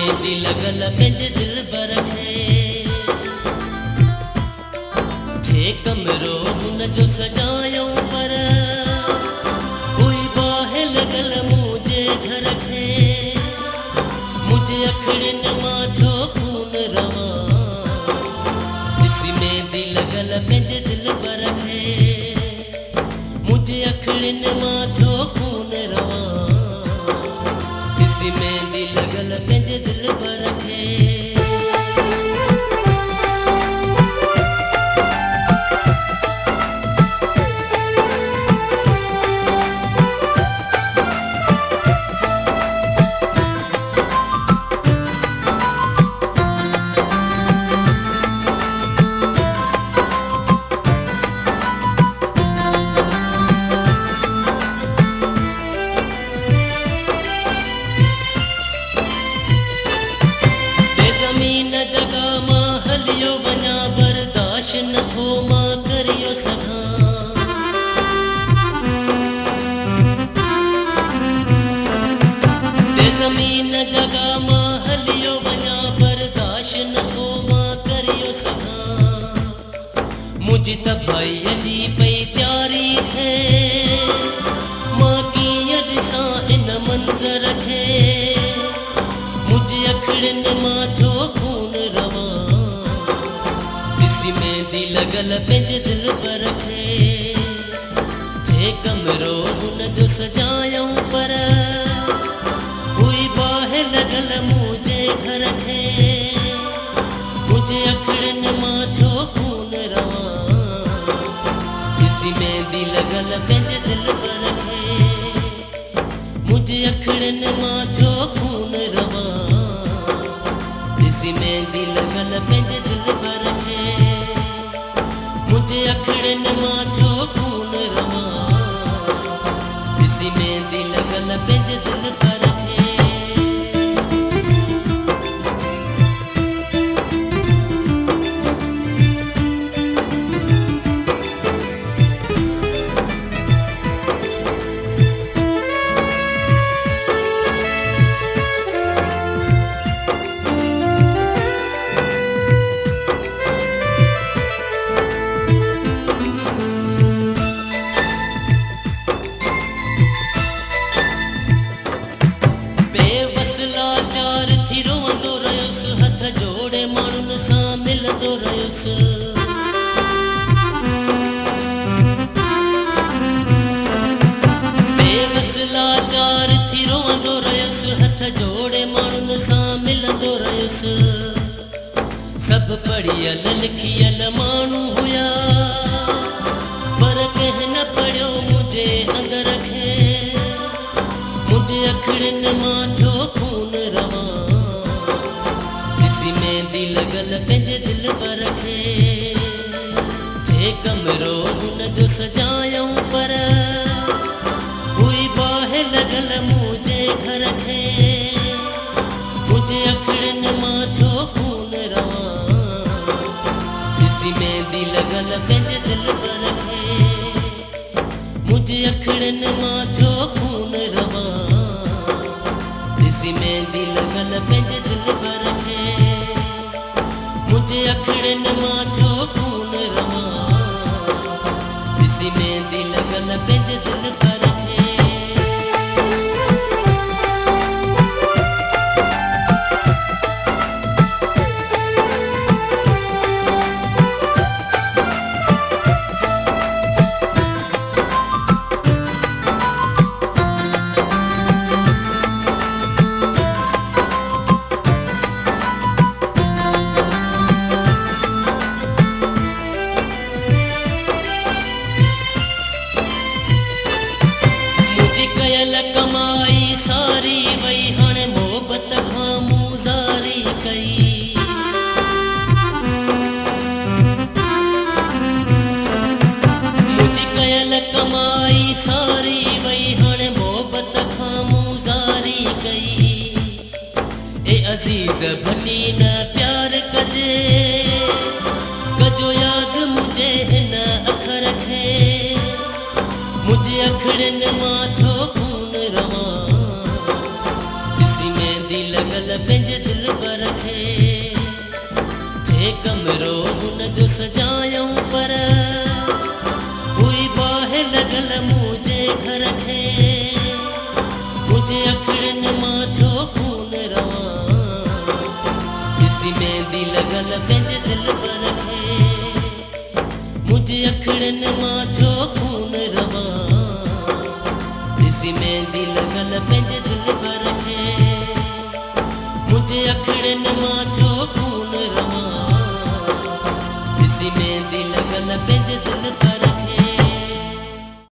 मेहंदी लगल पंहिंजे दिल बर थे कमरो हुन जो सजायूं पर कोई बाहि लगल मुझे घर खे मुझे अखड़िन मां थियो खून रवां ॾिसी मेहंदी लगल पंहिंजे दिल बर मुझे अखड़िन मां थियो खून रवां ॾिसी मेहंदी लगल पंहिंजे दिल बर न थो मां करियो सघां ज़मीन जॻह मां हलियो वञा बर्दाश्त न थो मां करियो सघां मुंहिंजी तबाहीअ जी पई तयारी थे मां कीअं ॾिसां इन मंज़र खे मुंहिंजी अखड़ियुनि मां थियो खून रवां मेहंदी लगल पंहिंजे दिल पर थे कमरो हुन जो सजायूं पर हुई बाहि लगल मुझे घर खे मुझे अखड़ियुनि मां थियो खून रवां ॾिसी मेहंदी लगल पंहिंजे दिल पर मुझे अखड़ियुनि मां थियो खून रवां ॾिसी मेहंदी लगल पंहिंजे दिल पर मुझे अखड़ियुनि मां थियो खून रवां ॾिसी मेहंदी लगल पंहिंजे दिल पर जोड़े माण्हुनि सां मिलंदो रहियुसि बेवस लाचार थी रोअंदो रहियुसि हथ जोड़े माण्हुनि सां मिलंदो रहियुसि सभु पढ़ियल लिखियल माण्हू हुया पर कंहिं न पढ़ियो मुंहिंजे अंदर खे मुंहिंजे अखड़ियुनि मां थियो खून रवां मेहंदी लगल पंहिंजे दिल पर थे कमरो हुन जो सजायूं पर हुई बाहि लगल मुझे घर खे मुझे अखड़ियुनि मां थियो खून रवां ॾिसी मेहंदी लगल पंहिंजे दिल पर मुझे अखड़ियुनि मां थियो खून रवां ॾिसी मेहंदी लगल पंहिंजे दिल पर मुझे अखड़ियुनि मां थियो खून रवां ॾिसी मेहंदी लगल पंहिंजे दिल पर कमाई सारी वई हाणे मोहबत खां मूं ज़ारी कई मुंहिंजी कयल कमाई सारी वई हाणे मोहबत खां मूं ज़ारी कई ए अज़ीज़ भली न प्यार कजे कजो यादि मुंहिंजे हिन अखर खे मुंहिंजे अखड़ियुनि मां थियो खून रवां ॾिसी मेहंदी लगल पंहिंजे दिल हे कमरो हुन जो सजायूं पर हुई बाहि लॻल मुंहिंजे घर खे मुंहिंजे अखिड़ियुनि मां थियो खून रवां ॾिसी मेहंदी लॻल पंहिंजे दिलि पर खे मुंहिंजे अखिड़ियुनि मां थियो खून रवां ॾिसी मेहंदी लॻल पंहिंजे दिलि पर खे मुंहिंजे अखिड़ियुनि मां थियो खून रवां ॾिसी मेहंदी लॻल पंहिंजे